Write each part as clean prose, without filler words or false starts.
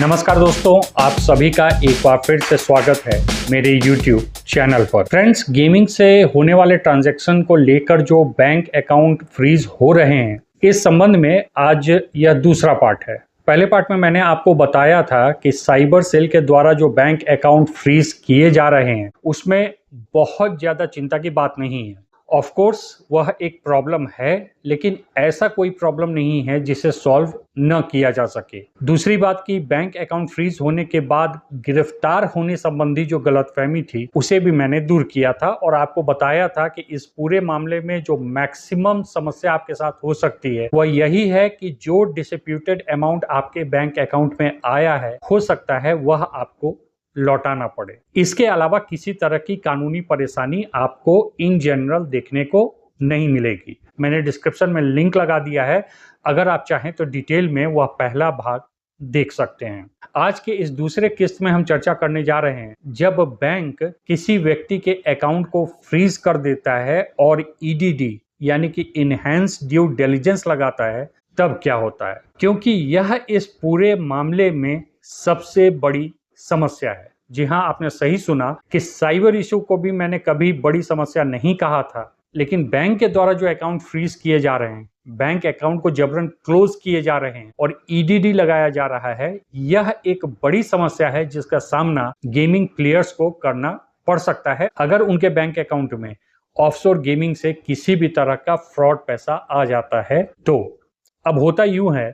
नमस्कार दोस्तों, आप सभी का एक बार फिर से स्वागत है मेरे YouTube चैनल पर। फ्रेंड्स, गेमिंग से होने वाले ट्रांजैक्शन को लेकर जो बैंक अकाउंट फ्रीज हो रहे हैं, इस संबंध में आज यह दूसरा पार्ट है। पहले पार्ट में मैंने आपको बताया था कि साइबर सेल के द्वारा जो बैंक अकाउंट फ्रीज किए जा रहे हैं उसमें बहुत ज़्यादा चिंता की बात नहीं है। ऑफ कोर्स वह एक प्रॉब्लम है, लेकिन ऐसा कोई प्रॉब्लम नहीं है जिसे सॉल्व न किया जा सके। दूसरी बात कि बैंक अकाउंट फ्रीज होने के बाद गिरफ्तार होने संबंधी जो गलतफहमी थी उसे भी मैंने दूर किया था और आपको बताया था कि इस पूरे मामले में जो मैक्सिमम समस्या आपके साथ हो सकती है वह यही है कि जो डिस्प्यूटेड अमाउंट आपके बैंक अकाउंट में आया है हो सकता है वह आपको लौटाना पड़े। इसके अलावा किसी तरह की कानूनी परेशानी आपको इन जनरल देखने को नहीं मिलेगी। मैंने डिस्क्रिप्शन में लिंक लगा दिया है, अगर आप चाहें तो डिटेल में वह पहला भाग देख सकते हैं। आज के इस दूसरे किस्त में हम चर्चा करने जा रहे हैं, जब बैंक किसी व्यक्ति के अकाउंट को फ्रीज कर देता है और ईडीडी यानी कि इनहैंस ड्यू डिलिजेंस लगाता है, तब क्या होता है, क्योंकि यह इस पूरे मामले में सबसे बड़ी समस्या है। जी हाँ, आपने सही सुना कि साइबर इशू को भी मैंने कभी बड़ी समस्या नहीं कहा था, लेकिन बैंक के द्वारा जो अकाउंट फ्रीज किए जा रहे हैं, बैंक अकाउंट को जबरन क्लोज किए जा रहे हैं और ईडीडी लगाया जा रहा है, यह एक बड़ी समस्या है जिसका सामना गेमिंग प्लेयर्स को करना पड़ सकता है अगर उनके बैंक अकाउंट में ऑफशोर गेमिंग से किसी भी तरह का फ्रॉड पैसा आ जाता है। तो अब होता यूं है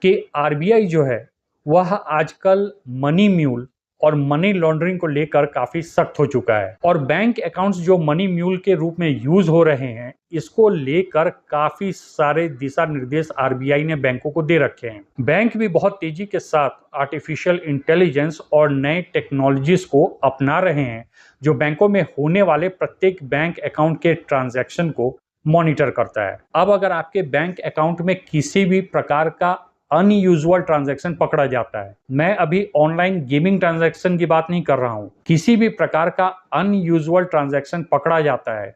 कि आरबीआई जो है वह आजकल मनी म्यूल और मनी लॉन्ड्रिंग को लेकर काफी सख्त हो चुका है और बैंक अकाउंट्स जो मनी म्यूल के रूप में यूज हो रहे हैं, इसको लेकर काफी सारे दिशा निर्देश आरबीआई ने बैंकों को दे रखे हैं। बैंक भी बहुत तेजी के साथ आर्टिफिशियल इंटेलिजेंस और नए टेक्नोलॉजीज को अपना रहे हैं, जो बैंकों में होने वाले प्रत्येक बैंक अकाउंट के ट्रांजैक्शन को मॉनिटर करता है। अब अगर आपके बैंक अकाउंट में किसी भी प्रकार का अनयूजुअल ट्रांजैक्शन पकड़ा जाता है, मैं अभी ऑनलाइन गेमिंग ट्रांजैक्शन की बात नहीं कर रहा हूं, किसी भी प्रकार का अनयूजुअल ट्रांजैक्शन पकड़ा जाता है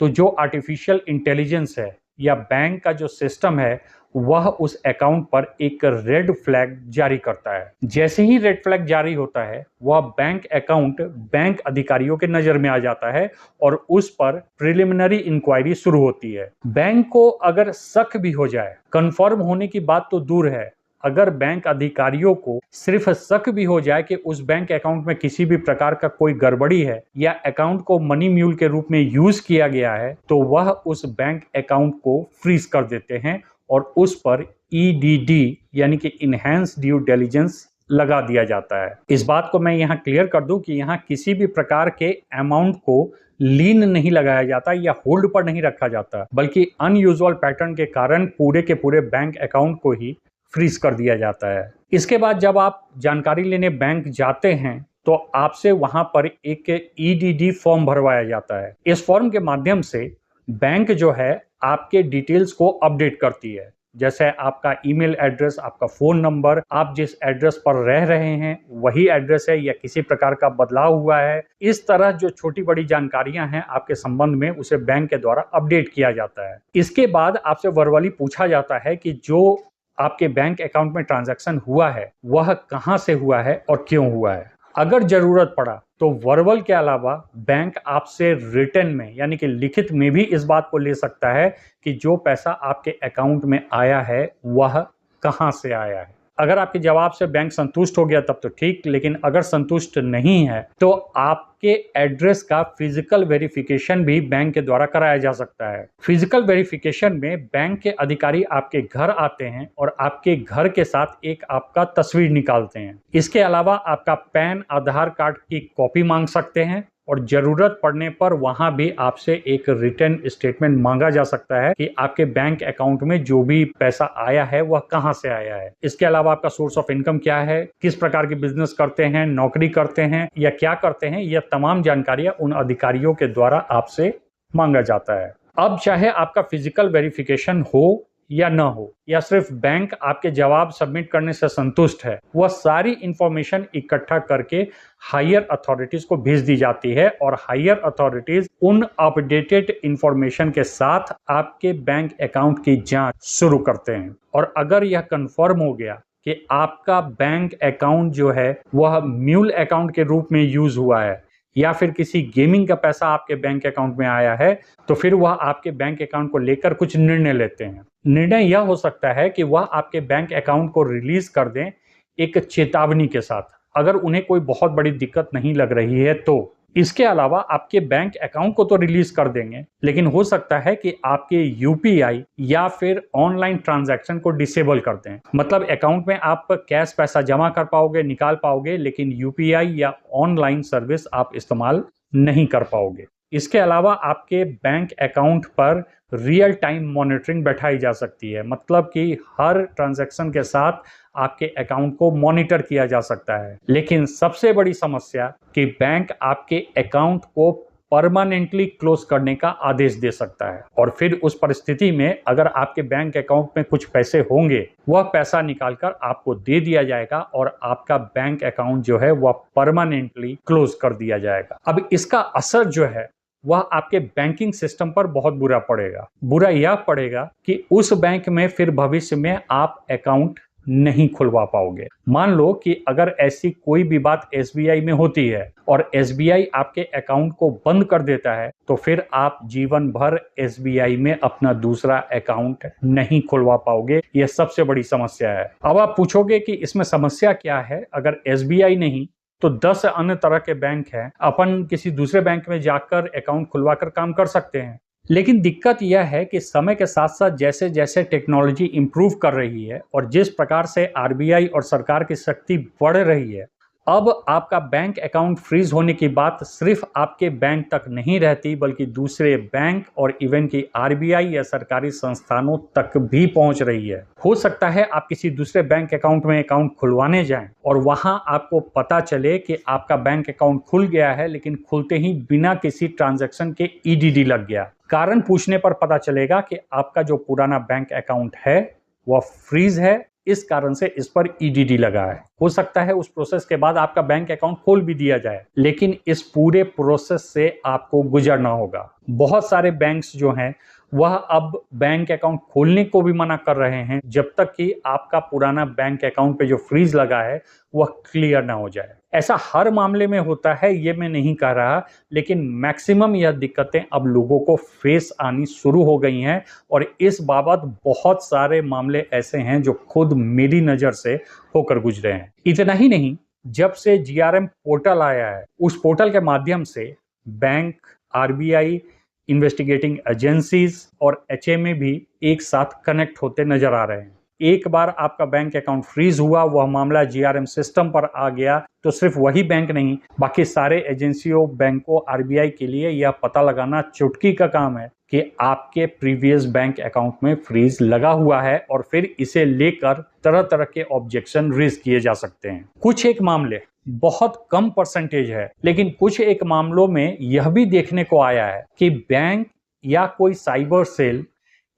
तो जो आर्टिफिशियल इंटेलिजेंस है या बैंक का जो सिस्टम है वह उस अकाउंट पर एक रेड फ्लैग जारी करता है। जैसे ही रेड फ्लैग जारी होता है वह बैंक अकाउंट बैंक अधिकारियों के नजर में आ जाता है और उस पर प्रिलिमिनरी इंक्वायरी शुरू होती है। बैंक को अगर शक भी हो जाए, कंफर्म होने की बात तो दूर है, अगर बैंक अधिकारियों को सिर्फ शक भी हो जाए कि उस बैंक अकाउंट में किसी भी प्रकार का कोई गड़बड़ी है या अकाउंट को मनी म्यूल के रूप में यूज किया गया है, तो वह उस बैंक अकाउंट को फ्रीज कर देते हैं और उस पर ईडीडी यानी कि इनहैंस ड्यू डिलिजेंस लगा दिया जाता है। इस बात को मैं यहाँ क्लियर कर दूं कि यहाँ किसी भी प्रकार के अमाउंट को लीन नहीं लगाया जाता या होल्ड पर नहीं रखा जाता, बल्कि अनयूजुअल पैटर्न के कारण पूरे के पूरे बैंक अकाउंट को ही फ्रीज कर दिया जाता है। इसके बाद जब आप जानकारी लेने बैंक जाते हैं तो आपसे वहां पर एक ईडीडी फॉर्म भरवाया जाता है। इस फॉर्म के माध्यम से बैंक जो है आपके डिटेल्स को अपडेट करती है, जैसे आपका ईमेल एड्रेस, आपका फोन नंबर, आप जिस एड्रेस पर रह रहे हैं वही एड्रेस है या किसी प्रकार का बदलाव हुआ है। इस तरह जो छोटी बड़ी जानकारियां हैं आपके संबंध में, उसे बैंक के द्वारा अपडेट किया जाता है। इसके बाद आपसे वर्बली पूछा जाता है कि जो आपके बैंक अकाउंट में ट्रांजैक्शन हुआ है वह कहां से हुआ है और क्यों हुआ है। अगर जरूरत पड़ा तो वर्बल के अलावा बैंक आपसे रिटन में यानी कि लिखित में भी इस बात को ले सकता है कि जो पैसा आपके अकाउंट में आया है वह कहां से आया है। अगर आपके जवाब से बैंक संतुष्ट हो गया तब तो ठीक, लेकिन अगर संतुष्ट नहीं है तो आपके एड्रेस का फिजिकल वेरिफिकेशन भी बैंक के द्वारा कराया जा सकता है। फिजिकल वेरिफिकेशन में बैंक के अधिकारी आपके घर आते हैं और आपके घर के साथ एक आपका तस्वीर निकालते हैं। इसके अलावा आपका पैन, आधार कार्ड की कॉपी मांग सकते हैं और जरूरत पड़ने पर वहां भी आपसे एक रिटर्न स्टेटमेंट मांगा जा सकता है कि आपके बैंक अकाउंट में जो भी पैसा आया है वह कहां से आया है। इसके अलावा आपका सोर्स ऑफ इनकम क्या है, किस प्रकार की बिजनेस करते हैं, नौकरी करते हैं या क्या करते हैं, यह तमाम जानकारियां उन अधिकारियों के द्वारा आपसे मांगा जाता है। अब चाहे आपका फिजिकल वेरिफिकेशन हो या न हो, या सिर्फ बैंक आपके जवाब सबमिट करने से संतुष्ट है, वह सारी इंफॉर्मेशन इकट्ठा करके हायर अथॉरिटीज को भेज दी जाती है और हायर अथॉरिटीज उन अपडेटेड इंफॉर्मेशन के साथ आपके बैंक अकाउंट की जांच शुरू करते हैं। और अगर यह कंफर्म हो गया कि आपका बैंक अकाउंट जो है वह म्यूल अकाउंट के रूप में यूज हुआ है या फिर किसी गेमिंग का पैसा आपके बैंक अकाउंट में आया है, तो फिर वह आपके बैंक अकाउंट को लेकर कुछ निर्णय लेते हैं। निर्णय यह हो सकता है कि वह आपके बैंक अकाउंट को रिलीज कर दें एक चेतावनी के साथ, अगर उन्हें कोई बहुत बड़ी दिक्कत नहीं लग रही है तो। इसके अलावा आपके बैंक अकाउंट को तो रिलीज कर देंगे, लेकिन हो सकता है कि आपके यूपीआई या फिर ऑनलाइन ट्रांजैक्शन को डिसेबल कर दें। मतलब अकाउंट में आप कैश पैसा जमा कर पाओगे, निकाल पाओगे, लेकिन यूपीआई या ऑनलाइन सर्विस आप इस्तेमाल नहीं कर पाओगे। इसके अलावा आपके बैंक अकाउंट पर रियल टाइम मॉनिटरिंग बैठाई जा सकती है, मतलब कि हर ट्रांजैक्शन के साथ आपके अकाउंट को मॉनिटर किया जा सकता है। लेकिन सबसे बड़ी समस्या कि बैंक आपके अकाउंट को परमानेंटली क्लोज करने का आदेश दे सकता है, और फिर उस परिस्थिति में अगर आपके बैंक अकाउंट में कुछ पैसे होंगे, वह पैसा निकालकर आपको दे दिया जाएगा और आपका बैंक अकाउंट जो है वह परमानेंटली क्लोज कर दिया जाएगा। अब इसका असर जो है वह आपके बैंकिंग सिस्टम पर बहुत बुरा पड़ेगा। बुरा यह पड़ेगा कि उस बैंक में फिर भविष्य में आप अकाउंट नहीं खुलवा पाओगे। मान लो कि अगर ऐसी कोई भी बात एसबीआई में होती है और एसबीआई आपके अकाउंट को बंद कर देता है, तो फिर आप जीवन भर एसबीआई में अपना दूसरा अकाउंट नहीं खुलवा पाओगे। यह सबसे बड़ी समस्या है। अब आप पूछोगे कि इसमें समस्या क्या है? अगर एसबीआई नहीं तो 10 अन्य तरह के बैंक हैं, अपन किसी दूसरे बैंक में जाकर अकाउंट खुलवाकर काम कर सकते हैं। लेकिन दिक्कत यह है कि समय के साथ साथ जैसे जैसे टेक्नोलॉजी इंप्रूव कर रही है और जिस प्रकार से आरबीआई और सरकार की शक्ति बढ़ रही है, अब आपका बैंक अकाउंट फ्रीज होने की बात सिर्फ आपके बैंक तक नहीं रहती, बल्कि दूसरे बैंक और इवन की आरबीआई या सरकारी संस्थानों तक भी पहुंच रही है। हो सकता है आप किसी दूसरे बैंक अकाउंट में अकाउंट खुलवाने जाएं और वहां आपको पता चले कि आपका बैंक अकाउंट खुल गया है, लेकिन खुलते ही बिना किसी ट्रांजैक्शन के ईडीडी लग गया। कारण पूछने पर पता चलेगा कि आपका जो पुराना बैंक अकाउंट है वह फ्रीज है, इस कारण से इस पर ईडीडी लगा है। हो सकता है उस प्रोसेस के बाद आपका बैंक अकाउंट खोल भी दिया जाए, लेकिन इस पूरे प्रोसेस से आपको गुजरना होगा। बहुत सारे बैंक्स जो हैं वह अब बैंक अकाउंट खोलने को भी मना कर रहे हैं जब तक कि आपका पुराना बैंक अकाउंट पे जो फ्रीज लगा है वह क्लियर ना हो जाए। ऐसा हर मामले में होता है ये मैं नहीं कह रहा, लेकिन मैक्सिमम यह दिक्कतें अब लोगों को फेस आनी शुरू हो गई हैं और इस बाबत बहुत सारे मामले ऐसे हैं जो खुद मेरी नज़र से होकर गुजरे हैं। इतना ही नहीं, जब से जीआरएम पोर्टल आया है उस पोर्टल के माध्यम से बैंक, आरबीआई, इन्वेस्टिगेटिंग एजेंसीज और एचएमए भी एक साथ कनेक्ट होते नजर आ रहे हैं। एक बार आपका बैंक अकाउंट फ्रीज हुआ, वह मामला जीआरएम सिस्टम पर आ गया, तो सिर्फ वही बैंक नहीं, बाकी सारे एजेंसियों, बैंकों, आरबीआई के लिए यह पता लगाना चुटकी का काम है कि आपके प्रीवियस बैंक अकाउंट में फ्रीज लगा हुआ है, और फिर इसे लेकर तरह तरह के ऑब्जेक्शन रेज किए जा सकते हैं। कुछ एक मामले, बहुत कम परसेंटेज है, लेकिन कुछ एक मामलों में यह भी देखने को आया है कि बैंक या कोई साइबर सेल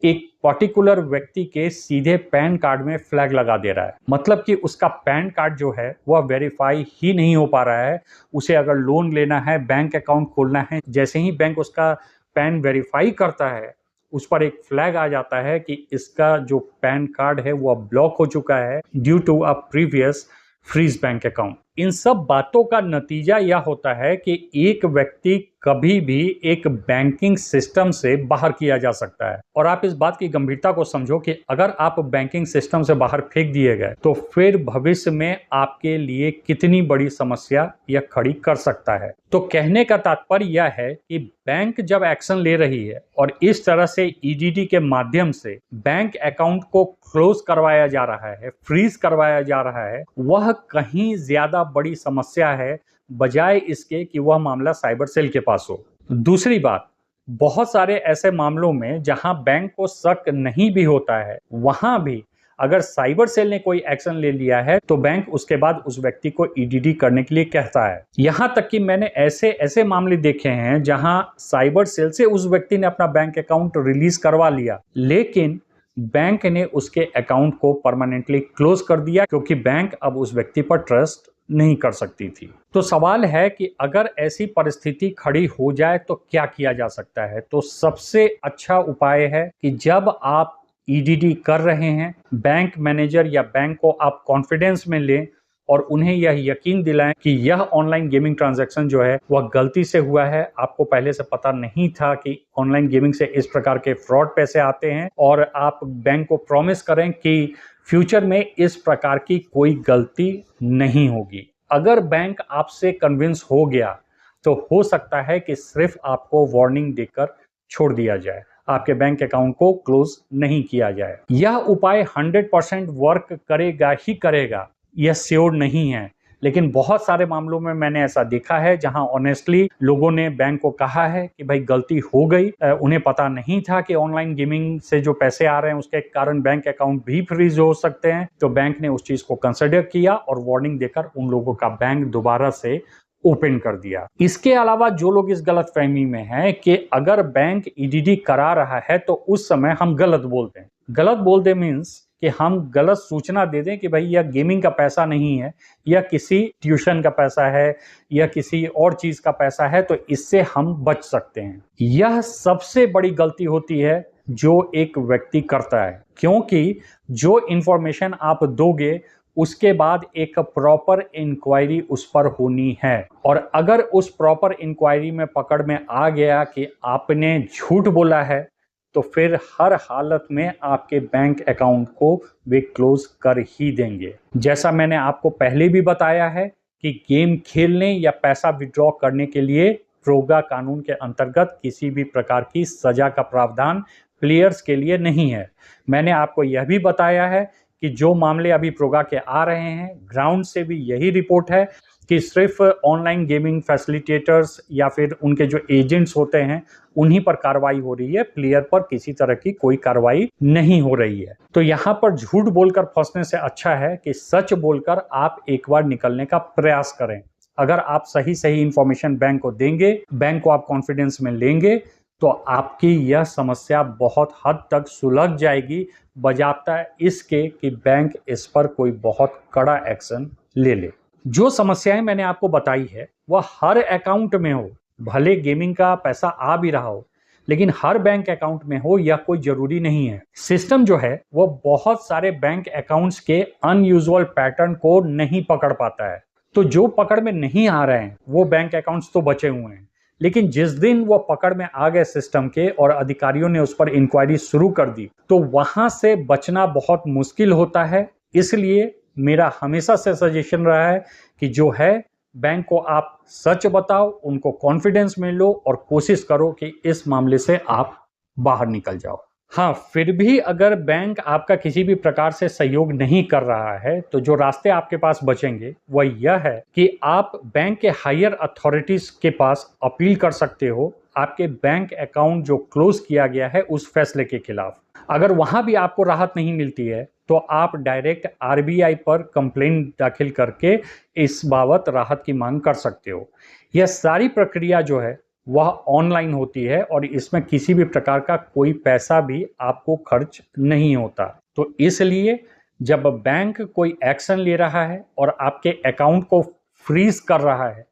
एक पर्टिकुलर व्यक्ति के सीधे पैन कार्ड में फ्लैग लगा दे रहा है। मतलब कि उसका पैन कार्ड जो है वह वेरीफाई ही नहीं हो पा रहा है। उसे अगर लोन लेना है, बैंक अकाउंट खोलना है, जैसे ही बैंक उसका पैन वेरीफाई करता है, उस पर एक फ्लैग आ जाता है कि इसका जो पैन कार्ड है वह ब्लॉक हो चुका है due to a previous freeze bank account. इन सब बातों का नतीजा यह होता है कि एक व्यक्ति कभी भी एक बैंकिंग सिस्टम से बाहर किया जा सकता है। और आप इस बात की गंभीरता को समझो कि अगर आप बैंकिंग सिस्टम से बाहर फेंक दिए गए तो फिर भविष्य में आपके लिए कितनी बड़ी समस्या यह खड़ी कर सकता है। तो कहने का तात्पर्य यह है कि बैंक जब एक्शन ले रही है और इस तरह से ईडीडी के माध्यम से बैंक अकाउंट को क्लोज करवाया जा रहा है, फ्रीज करवाया जा रहा है, वह कहीं ज्यादा बड़ी समस्या है बजाय इसके कि वह मामला साइबर सेल के पास हो। दूसरी बात, बहुत सारे ऐसे मामलों में जहां बैंक को शक नहीं भी होता है, वहां भी अगर साइबर सेल ने कोई एक्शन ले लिया है तो बैंक उसके बाद उस व्यक्ति को ईडीडी करने के लिए कहता है। यहां तक कि मैंने ऐसे मामले देखे हैं जहां साइबर सेल से उस व्यक्ति ने अपना बैंक अकाउंट रिलीज करवा लिया, लेकिन बैंक ने उसके अकाउंट को परमानेंटली क्लोज कर दिया क्योंकि बैंक अब उस व्यक्ति पर ट्रस्ट नहीं कर सकती थी। तो सवाल है कि अगर ऐसी परिस्थिति खड़ी हो जाए तो क्या किया जा सकता है। तो सबसे अच्छा उपाय है कि जब आप ईडीडी कर रहे हैं, बैंक मैनेजर या बैंक को आप कॉन्फिडेंस में लें और उन्हें यह यकीन दिलाएं कि यह ऑनलाइन गेमिंग ट्रांजैक्शन जो है वह गलती से हुआ है। आपको पहले से पता नहीं था कि ऑनलाइन गेमिंग से इस प्रकार के फ्रॉड पैसे आते हैं, और आप बैंक को प्रॉमिस करें कि फ्यूचर में इस प्रकार की कोई गलती नहीं होगी। अगर बैंक आपसे कन्विंस हो गया तो हो सकता है कि सिर्फ आपको वार्निंग देकर छोड़ दिया जाए, आपके बैंक अकाउंट को क्लोज नहीं किया जाए। यह उपाय 100% वर्क करेगा ही करेगा, यह श्योर नहीं है, लेकिन बहुत सारे मामलों में मैंने ऐसा देखा है जहां ऑनेस्टली लोगों ने बैंक को कहा है कि भाई गलती हो गई, उन्हें पता नहीं था कि ऑनलाइन गेमिंग से जो पैसे आ रहे हैं उसके कारण बैंक अकाउंट भी फ्रीज हो सकते हैं। तो बैंक ने उस चीज को कंसिडर किया और वार्निंग देकर उन लोगों का बैंक दोबारा से ओपन कर दिया। इसके अलावा जो लोग इस गलतफहमी में हैं कि अगर बैंक ईडीडी करा रहा है तो उस समय हम गलत बोलते हैं। गलत बोलते मीन्स कि हम गलत सूचना दे दें कि भाई यह गेमिंग का पैसा नहीं है, यह किसी ट्यूशन का पैसा है या किसी और चीज का पैसा है, तो इससे हम बच सकते हैं। यह सबसे बड़ी गलती होती है जो एक व्यक्ति करता है, क्योंकि जो इंफॉर्मेशन आप दोगे उसके बाद एक प्रॉपर इंक्वायरी उस पर होनी है, और अगर उस प्रॉपर इंक्वायरी में पकड़ में आ गया कि आपने झूठ बोला है तो फिर हर हालत में आपके बैंक अकाउंट को वे क्लोज कर ही देंगे। जैसा मैंने आपको पहले भी बताया है कि गेम खेलने या पैसा विड्रॉ करने के लिए प्रोगा कानून के अंतर्गत किसी भी प्रकार की सजा का प्रावधान प्लेयर्स के लिए नहीं है। मैंने आपको यह भी बताया है कि जो मामले अभी प्रोगा के आ रहे हैं, ग्राउंड से भी यही रिपोर्ट है कि सिर्फ ऑनलाइन गेमिंग फैसिलिटेटर्स या फिर उनके जो एजेंट्स होते हैं उन्हीं पर कार्रवाई हो रही है, प्लेयर पर किसी तरह की कोई कार्रवाई नहीं हो रही है। तो यहाँ पर झूठ बोलकर फंसने से अच्छा है कि सच बोलकर आप एक बार निकलने का प्रयास करें। अगर आप सही इंफॉर्मेशन बैंक को देंगे, बैंक को आप कॉन्फिडेंस में लेंगे, तो आपकी यह समस्या बहुत हद तक सुलझ जाएगी, बजाता इसके कि बैंक इस पर कोई बहुत कड़ा एक्शन ले ले। जो समस्याएं मैंने आपको बताई है वह हर अकाउंट में हो, भले गेमिंग का पैसा आ भी रहा हो, लेकिन हर बैंक अकाउंट में हो यह कोई जरूरी नहीं है। सिस्टम जो है वह बहुत सारे बैंक अकाउंट्स के अनयूजुअल पैटर्न को नहीं पकड़ पाता है। तो जो पकड़ में नहीं आ रहे हैं वो बैंक अकाउंट्स तो बचे हुए हैं, लेकिन जिस दिन वो पकड़ में आ गए सिस्टम के और अधिकारियों ने उस पर इंक्वायरी शुरू कर दी तो वहां से बचना बहुत मुश्किल होता है। इसलिए मेरा हमेशा से सजेशन रहा है कि जो है बैंक को आप सच बताओ, उनको कॉन्फिडेंस में लो और कोशिश करो कि इस मामले से आप बाहर निकल जाओ। हाँ, फिर भी अगर बैंक आपका किसी भी प्रकार से सहयोग नहीं कर रहा है तो जो रास्ते आपके पास बचेंगे वह यह है कि आप बैंक के हायर अथॉरिटीज के पास अपील कर सकते हो आपके बैंक अकाउंट जो क्लोज किया गया है उस फैसले के खिलाफ। अगर वहां भी आपको राहत नहीं मिलती है तो आप डायरेक्ट आरबीआई पर कंप्लेंट दाखिल करके इस बाबत राहत की मांग कर सकते हो। यह सारी प्रक्रिया जो है वह ऑनलाइन होती है और इसमें किसी भी प्रकार का कोई पैसा भी आपको खर्च नहीं होता। तो इसलिए जब बैंक कोई एक्शन ले रहा है और आपके अकाउंट को फ्रीज कर रहा है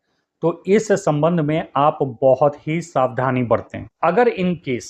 तो इस संबंध में आप बहुत ही सावधानी बरतें। अगर इन केस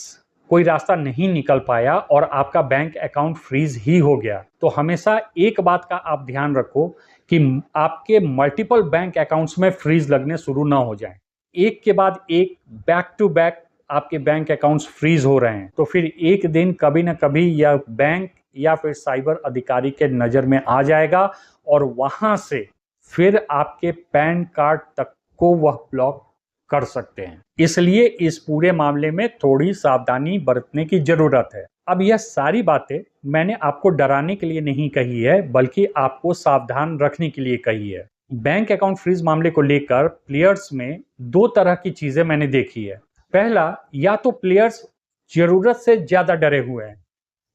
कोई रास्ता नहीं निकल पाया और आपका बैंक अकाउंट फ्रीज ही हो गया तो हमेशा एक बात का आप ध्यान रखो कि आपके मल्टीपल बैंक अकाउंट्स में फ्रीज लगने शुरू ना हो जाए। एक के बाद एक बैक टू बैक आपके बैंक अकाउंट्स फ्रीज हो रहे हैं तो फिर एक दिन कभी ना कभी यह बैंक या फिर साइबर अधिकारी के नज़र में आ जाएगा और वहां से फिर आपके पैन कार्ड तक को वह ब्लॉक कर सकते हैं। इसलिए इस पूरे मामले में थोड़ी सावधानी बरतने की जरूरत है। अब यह सारी बातें मैंने आपको डराने के लिए नहीं कही है बल्कि आपको सावधान रखने के लिए कही है। बैंक अकाउंट फ्रीज मामले को लेकर प्लेयर्स में दो तरह की चीजें मैंने देखी है। पहला, या तो प्लेयर्स जरूरत से ज्यादा डरे हुए हैं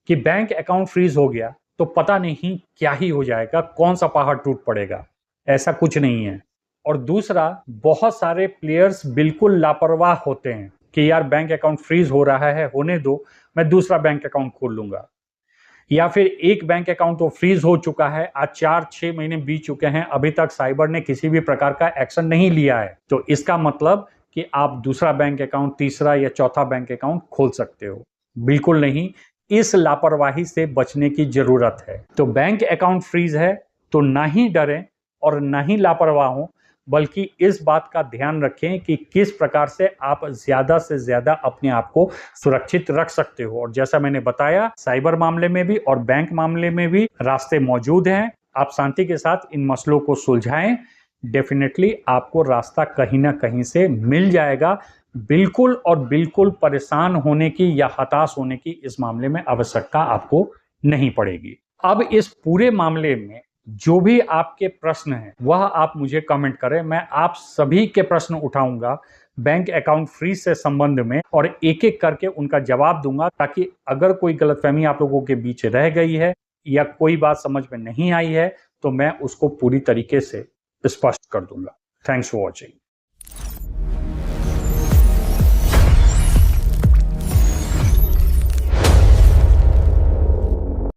कि बैंक अकाउंट फ्रीज हो गया तो पता नहीं क्या ही हो जाएगा, कौन सा पहाड़ टूट पड़ेगा। ऐसा कुछ नहीं है। और दूसरा, बहुत सारे प्लेयर्स बिल्कुल लापरवाह होते हैं कि यार बैंक अकाउंट फ्रीज हो रहा है, होने दो, मैं दूसरा बैंक अकाउंट खोल लूंगा। या फिर एक बैंक अकाउंट तो फ्रीज हो चुका है, आज 4-6 महीने बीत चुके हैं, अभी तक साइबर ने किसी भी प्रकार का एक्शन नहीं लिया है, तो इसका मतलब कि आप दूसरा बैंक अकाउंट, तीसरा या चौथा बैंक अकाउंट खोल सकते हो। बिल्कुल नहीं। इस लापरवाही से बचने की जरूरत है। तो बैंक अकाउंट फ्रीज है तो ना ही डरें और ना ही लापरवाह हों, बल्कि इस बात का ध्यान रखें कि किस प्रकार से आप ज्यादा से ज्यादा अपने आप को सुरक्षित रख सकते हो। और जैसा मैंने बताया, साइबर मामले में भी और बैंक मामले में भी रास्ते मौजूद हैं। आप शांति के साथ इन मसलों को सुलझाएं, डेफिनेटली आपको रास्ता कहीं ना कहीं से मिल जाएगा। बिल्कुल और बिल्कुल परेशान होने की या हताश होने की इस मामले में आवश्यकता आपको नहीं पड़ेगी। अब इस पूरे मामले में जो भी आपके प्रश्न हैं वह आप मुझे कमेंट करें, मैं आप सभी के प्रश्न उठाऊंगा बैंक अकाउंट फ्रीज से संबंध में और एक एक करके उनका जवाब दूंगा, ताकि अगर कोई गलतफहमी आप लोगों के बीच रह गई है या कोई बात समझ में नहीं आई है तो मैं उसको पूरी तरीके से स्पष्ट कर दूंगा। Thanks for watching.